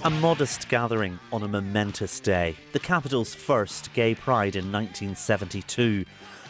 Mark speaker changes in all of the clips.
Speaker 1: A modest gathering on a momentous day, the capital's first gay pride in 1972.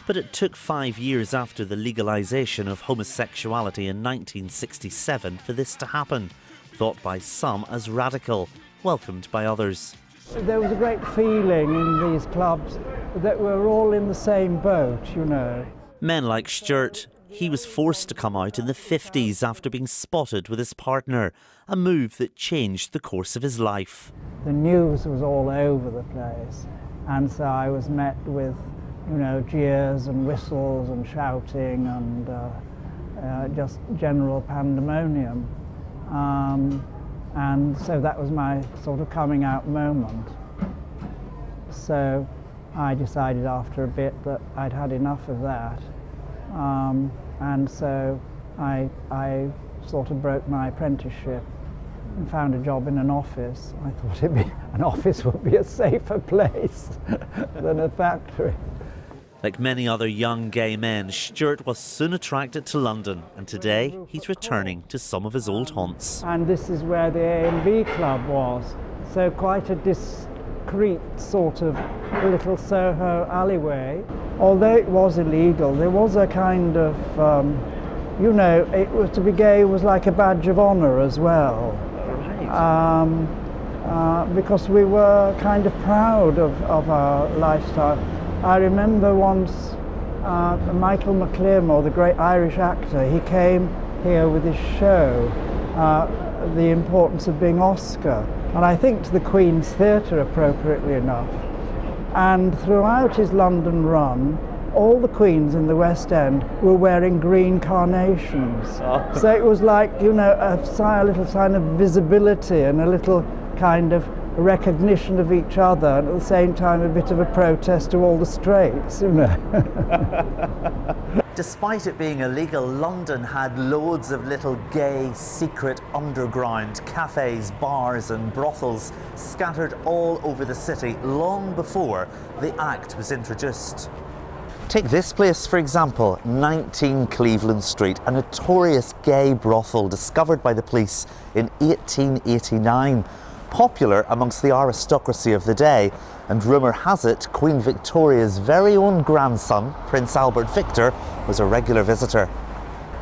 Speaker 1: But it took 5 years after the legalisation of homosexuality in 1967 for this to happen. Thought by some as radical, welcomed by others.
Speaker 2: There was a great feeling in these clubs that we're all in the same boat, you know.
Speaker 1: Men like Stuart. He was forced to come out in the 50s after being spotted with his partner, a move that changed the course of his life.
Speaker 2: The news was all over the place, and so I was met with, you know, jeers and whistles and shouting and just general pandemonium. And so that was my sort of coming out moment. So I decided after a bit that I'd had enough of that. And so I sort of broke my apprenticeship and found a job in an office. I thought an office would be a safer place than a factory.
Speaker 1: Like many other young gay men, Stuart was soon attracted to London, and today he's returning to some of his old haunts.
Speaker 2: And this is where the A&B club was, so quite a discreet sort of little Soho alleyway. Although it was illegal, there was a kind of, you know, to be gay was like a badge of honour as well. Right. Because we were kind of proud of our lifestyle. I remember once Michael McLearmore, the great Irish actor, he came here with his show, The Importance of Being Oscar, and I think to the Queen's Theatre, appropriately enough. And throughout his London run, all the queens in the West End were wearing green carnations. Oh. So it was like, you know, a little sign of visibility and a little kind of recognition of each other, and at the same time a bit of a protest to all the straights, you know.
Speaker 1: Despite it being illegal, London had loads of little gay, secret underground cafes, bars and brothels scattered all over the city long before the Act was introduced. Take this place, for example, 19 Cleveland Street, a notorious gay brothel discovered by the police in 1889. Popular amongst the aristocracy of the day, and rumour has it Queen Victoria's very own grandson, Prince Albert Victor, was a regular visitor.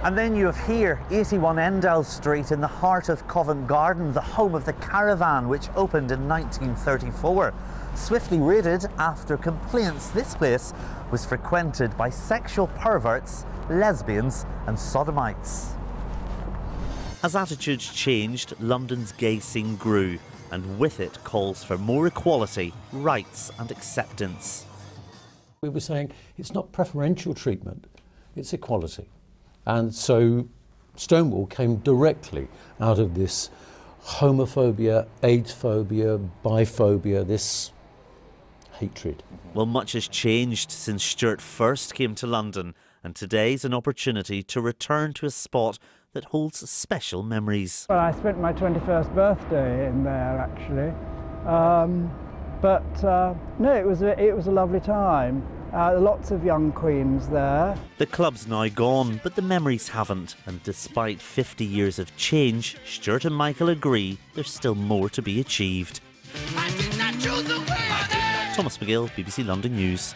Speaker 1: And then you have here 81 Endell Street in the heart of Covent Garden, the home of the Caravan, which opened in 1934. Swiftly raided after complaints this place was frequented by sexual perverts, lesbians and sodomites. As attitudes changed, London's gay scene grew, and with it calls for more equality, rights and acceptance.
Speaker 3: We were saying it's not preferential treatment, it's equality. And so Stonewall came directly out of this homophobia, AIDS phobia, biphobia, this hatred.
Speaker 1: Well, much has changed since Stuart first came to London, and today's an opportunity to return to a spot that holds special memories.
Speaker 2: Well, I spent my 21st birthday in there, actually. No, it was a lovely time. Lots of young queens there.
Speaker 1: The club's now gone, but the memories haven't. And despite 50 years of change, Stuart and Michael agree there's still more to be achieved. Thomas Magill, BBC London News.